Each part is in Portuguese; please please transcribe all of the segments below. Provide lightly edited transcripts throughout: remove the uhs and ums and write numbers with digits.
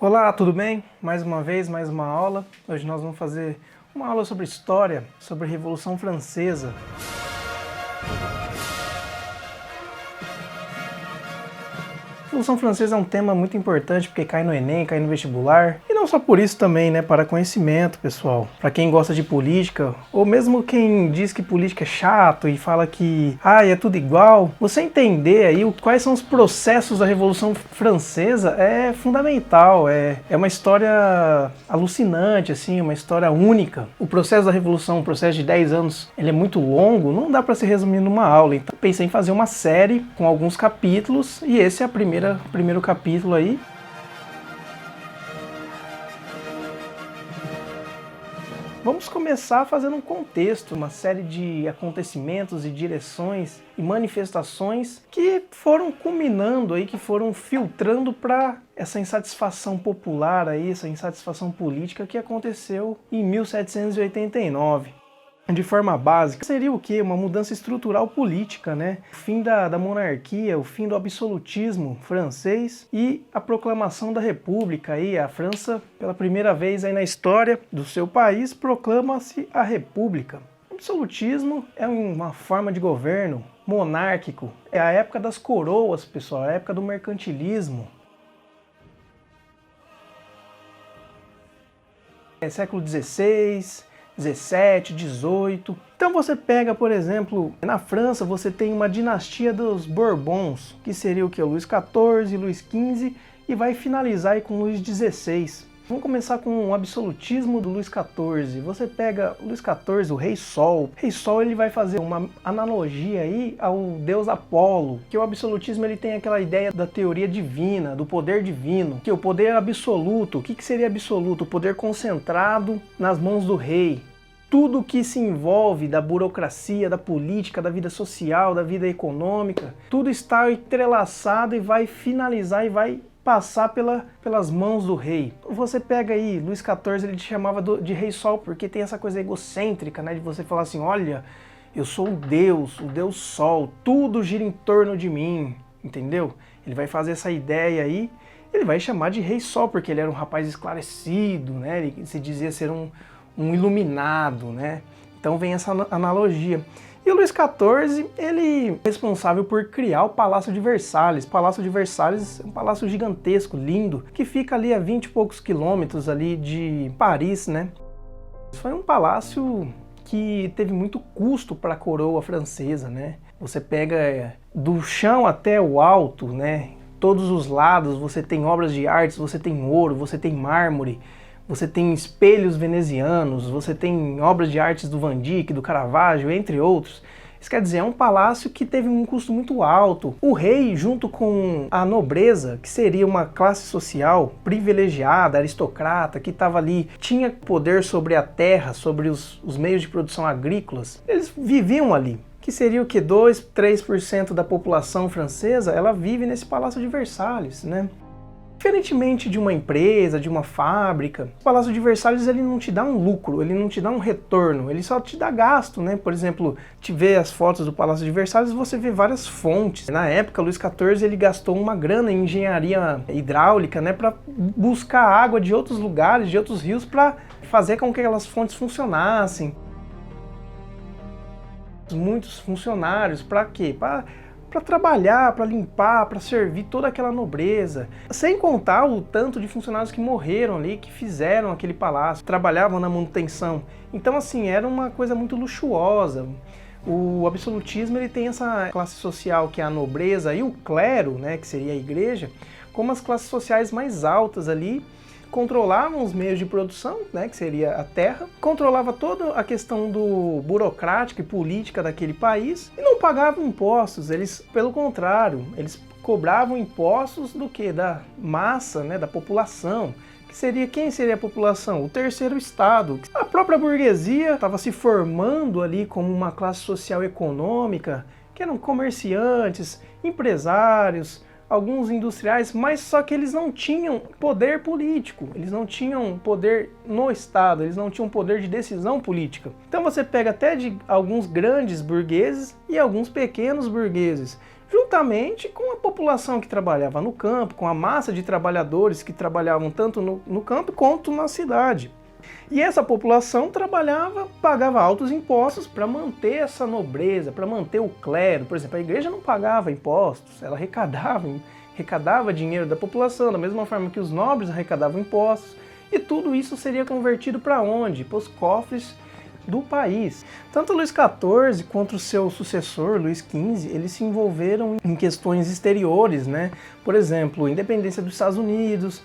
Olá, tudo bem? Mais uma vez, mais uma aula. Hoje nós vamos fazer uma aula sobre história, sobre a Revolução Francesa. A Revolução Francesa é um tema muito importante porque cai no Enem, cai no vestibular. E não só por isso também, né? Para conhecimento, pessoal. Para quem gosta de política, ou mesmo quem diz que política é chato e fala que é tudo igual. Você entender aí quais são os processos da Revolução Francesa é fundamental. É uma história alucinante, assim, uma história única. O processo da Revolução, um processo de 10 anos, ele é muito longo, não dá para se resumir numa aula. Então pensei em fazer uma série com alguns capítulos e esse é o primeiro capítulo aí. Vamos começar fazendo um contexto, uma série de acontecimentos e direções e manifestações que foram culminando aí, que foram filtrando para essa insatisfação popular aí, essa insatisfação política que aconteceu em 1789. De forma básica, seria o quê? Uma mudança estrutural política, né? O fim da monarquia, o fim do absolutismo francês e a proclamação da república. Aí, a França, pela primeira vez aí na história do seu país, proclama-se a república. O absolutismo é uma forma de governo monárquico. É a época das coroas, pessoal, é a época do mercantilismo. É século XVI, 17, 18. Então você pega, por exemplo, na França você tem uma dinastia dos Bourbons, que seria o que? Luís XIV, Luís XV e vai finalizar aí com Luís XVI. Vamos começar com o absolutismo do Luís XIV. Você pega o Luís XIV, o Rei Sol. O Rei Sol ele vai fazer uma analogia aí ao deus Apolo, que o absolutismo ele tem aquela ideia da teoria divina, do poder divino, que o poder absoluto, o que seria absoluto? O poder concentrado nas mãos do rei. Tudo que se envolve da burocracia, da política, da vida social, da vida econômica, tudo está entrelaçado e vai finalizar e vai passar pelas mãos do rei. Você pega aí, Luís XIV, ele te chamava de Rei Sol, porque tem essa coisa egocêntrica, né, de você falar assim, olha, eu sou o Deus Sol, tudo gira em torno de mim, entendeu? Ele vai fazer essa ideia aí, ele vai chamar de Rei Sol, porque ele era um rapaz esclarecido, né, ele se dizia ser um iluminado, né, então vem essa analogia. E o Luís XIV, ele é responsável por criar o Palácio de Versalhes. O Palácio de Versalhes é um palácio gigantesco, lindo, que fica ali a 20 e poucos quilômetros ali de Paris, né? Foi um palácio que teve muito custo para a coroa francesa, né? Você pega do chão até o alto, né? Todos os lados você tem obras de artes, você tem ouro, você tem mármore, você tem espelhos venezianos, você tem obras de artes do Van Dyck, do Caravaggio, entre outros. Isso quer dizer, é um palácio que teve um custo muito alto. O rei, junto com a nobreza, que seria uma classe social privilegiada, aristocrata, que estava ali, tinha poder sobre a terra, sobre os meios de produção agrícolas, eles viviam ali. Que seria o que? 2, 3% da população francesa, ela vive nesse Palácio de Versalhes, né? Diferentemente de uma empresa, de uma fábrica, o Palácio de Versalhes ele não te dá um lucro, ele não te dá um retorno, ele só te dá gasto, né? Por exemplo, te vê as fotos do Palácio de Versalhes, você vê várias fontes. Na época, Luís XIV ele gastou uma grana em engenharia hidráulica, né, para buscar água de outros lugares, de outros rios, para fazer com que aquelas fontes funcionassem. Muitos funcionários, para quê? Para trabalhar, para limpar, para servir toda aquela nobreza. Sem contar o tanto de funcionários que morreram ali, que fizeram aquele palácio, trabalhavam na manutenção. Então assim, era uma coisa muito luxuosa. O absolutismo ele tem essa classe social que é a nobreza e o clero, né, que seria a igreja, como as classes sociais mais altas ali, controlavam os meios de produção, né, que seria a terra, controlava toda a questão do burocrática e política daquele país e não pagavam impostos. Eles, pelo contrário, eles cobravam impostos do que? Da massa, né, da população. Que seria, quem seria a população? O terceiro estado. A própria burguesia estava se formando ali como uma classe social econômica, que eram comerciantes, empresários, alguns industriais, mas só que eles não tinham poder político, eles não tinham poder no Estado, eles não tinham poder de decisão política. Então você pega até de alguns grandes burgueses e alguns pequenos burgueses. juntamente com a população que trabalhava no campo, com a massa de trabalhadores que trabalhavam tanto no campo quanto na cidade. E essa população trabalhava, pagava altos impostos para manter essa nobreza, para manter o clero. Por exemplo, a igreja não pagava impostos, ela arrecadava dinheiro da população, da mesma forma que os nobres arrecadavam impostos. E tudo isso seria convertido para onde? Para os cofres do país. Tanto Luís XIV quanto o seu sucessor, Luís XV, eles se envolveram em questões exteriores, né? Por exemplo, independência dos Estados Unidos.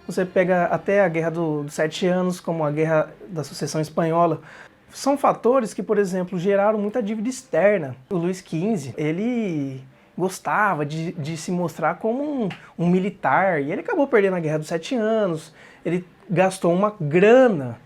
Você pega até a Guerra dos 7 Anos, como a Guerra da Sucessão Espanhola. São fatores que, por exemplo, geraram muita dívida externa. O Luís XV, ele gostava de se mostrar como um militar, e ele acabou perdendo a Guerra dos 7 Anos. Ele gastou uma grana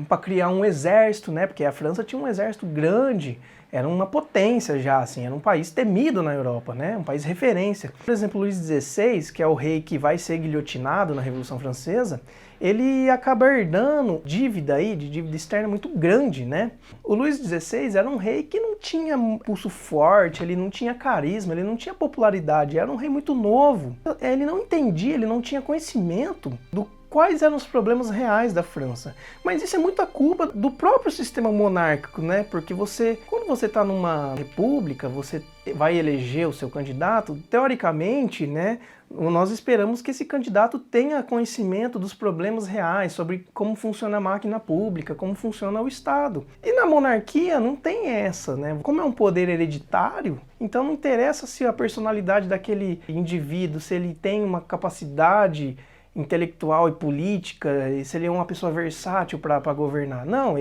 para criar um exército, né? Porque a França tinha um exército grande, era uma potência já, assim, era um país temido na Europa, né? Um país referência. Por exemplo, Luís XVI, que é o rei que vai ser guilhotinado na Revolução Francesa, ele acaba herdando dívida externa muito grande, né? O Luís XVI era um rei que não tinha pulso forte, ele não tinha carisma, ele não tinha popularidade, era um rei muito novo. Ele não entendia, ele não tinha conhecimento do quais eram os problemas reais da França. Mas isso é muita culpa do próprio sistema monárquico, né? Porque quando você está numa república, você vai eleger o seu candidato, teoricamente, né? Nós esperamos que esse candidato tenha conhecimento dos problemas reais, sobre como funciona a máquina pública, como funciona o Estado. E na monarquia não tem essa, né? Como é um poder hereditário, então não interessa se a personalidade daquele indivíduo, se ele tem uma capacidade intelectual e política, e se ele é uma pessoa versátil para governar. Não,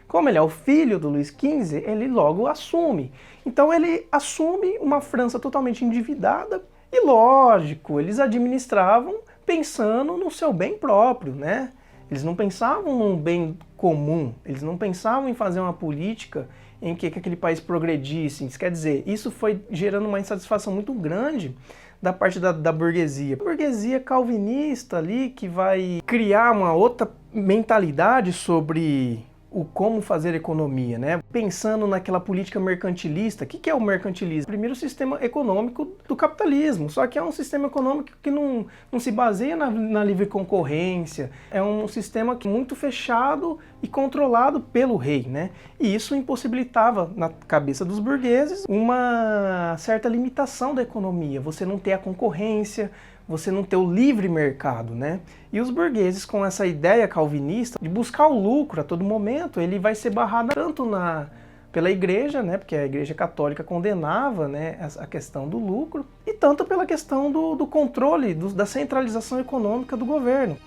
como ele é o filho do Luís XV, ele logo assume. Então ele assume uma França totalmente endividada e, lógico, eles administravam pensando no seu bem próprio, né? Eles não pensavam num bem comum, eles não pensavam em fazer uma política em que aquele país progredisse. Isso quer dizer, isso foi gerando uma insatisfação muito grande da parte da burguesia. A burguesia calvinista ali, que vai criar uma outra mentalidade sobre o como fazer economia, né? Pensando naquela política mercantilista. O que é o mercantilismo? Primeiro, o sistema econômico do capitalismo, só que é um sistema econômico que não se baseia na livre concorrência, é um sistema muito fechado e controlado pelo rei, né? E isso impossibilitava, na cabeça dos burgueses, uma certa limitação da economia, você não ter a concorrência, você não ter o livre mercado, né? E os burgueses, com essa ideia calvinista de buscar o lucro a todo momento, ele vai ser barrado tanto pela igreja, né? Porque a igreja católica condenava, né, a questão do lucro, e tanto pela questão do controle, da centralização econômica do governo.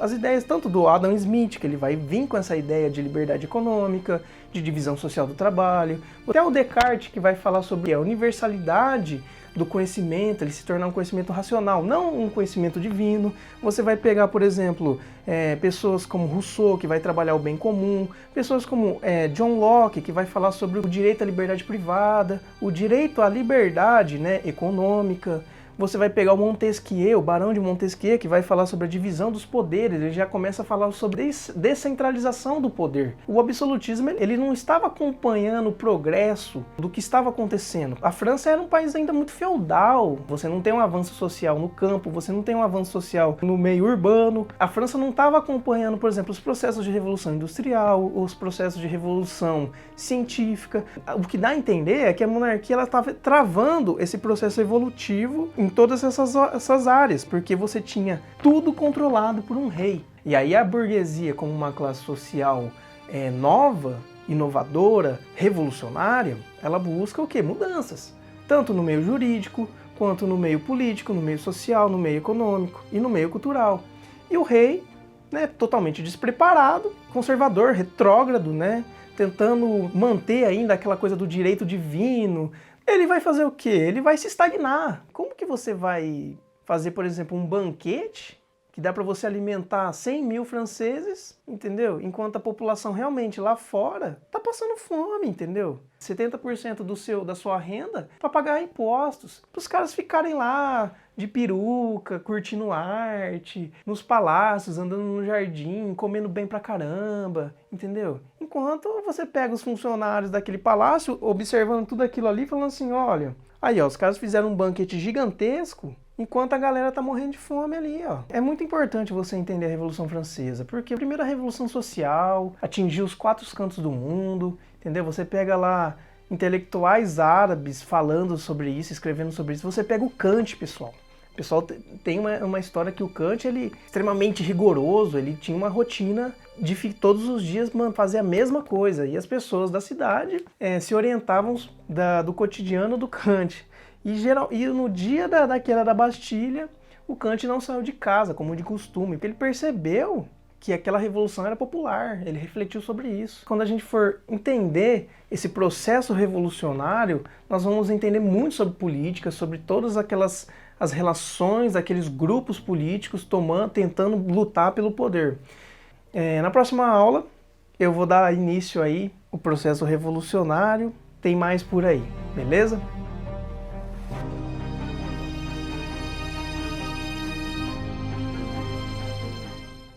As ideias tanto do Adam Smith, que ele vai vir com essa ideia de liberdade econômica, de divisão social do trabalho, até o Descartes, que vai falar sobre a universalidade do conhecimento, ele se tornar um conhecimento racional, não um conhecimento divino. Você vai pegar, por exemplo, pessoas como Rousseau, que vai trabalhar o bem comum, pessoas como John Locke, que vai falar sobre o direito à liberdade privada, o direito à liberdade, né, econômica. Você vai pegar o Montesquieu, o Barão de Montesquieu, que vai falar sobre a divisão dos poderes, ele já começa a falar sobre descentralização do poder. O absolutismo, ele não estava acompanhando o progresso do que estava acontecendo. A França era um país ainda muito feudal, você não tem um avanço social no campo, você não tem um avanço social no meio urbano. A França não estava acompanhando, por exemplo, os processos de revolução industrial, os processos de revolução científica. O que dá a entender é que a monarquia estava travando esse processo evolutivo em todas essas áreas, porque você tinha tudo controlado por um rei. E aí a burguesia, como uma classe social nova, inovadora, revolucionária, ela busca o quê? Mudanças. Tanto no meio jurídico, quanto no meio político, no meio social, no meio econômico e no meio cultural. E o rei, né, totalmente despreparado, conservador, retrógrado, né, tentando manter ainda aquela coisa do direito divino, ele vai fazer o quê? Ele vai se estagnar. Como que você vai fazer, por exemplo, um banquete, que que dá para você alimentar 100 mil franceses, entendeu? Enquanto a população realmente lá fora tá passando fome, entendeu? 70% da sua renda para pagar impostos, para os caras ficarem lá de peruca, curtindo arte, nos palácios, andando no jardim, comendo bem pra caramba, entendeu? Enquanto você pega os funcionários daquele palácio, observando tudo aquilo ali, falando assim, olha, aí ó, os caras fizeram um banquete gigantesco, enquanto a galera tá morrendo de fome ali, ó. É muito importante você entender a Revolução Francesa, porque primeiro a Revolução Social atingiu os 4 cantos do mundo, entendeu? Você pega lá intelectuais árabes falando sobre isso, escrevendo sobre isso. Você pega o Kant, pessoal. O pessoal tem uma história que o Kant, ele extremamente rigoroso, ele tinha uma rotina de todos os dias fazer a mesma coisa. E as pessoas da cidade se orientavam do cotidiano do Kant. E no dia da queda da Bastilha, o Kant não saiu de casa, como de costume, porque ele percebeu que aquela revolução era popular, ele refletiu sobre isso. Quando a gente for entender esse processo revolucionário, nós vamos entender muito sobre política, sobre todas as relações daqueles grupos políticos tentando lutar pelo poder. Na próxima aula, eu vou dar início aí ao processo revolucionário, tem mais por aí, beleza?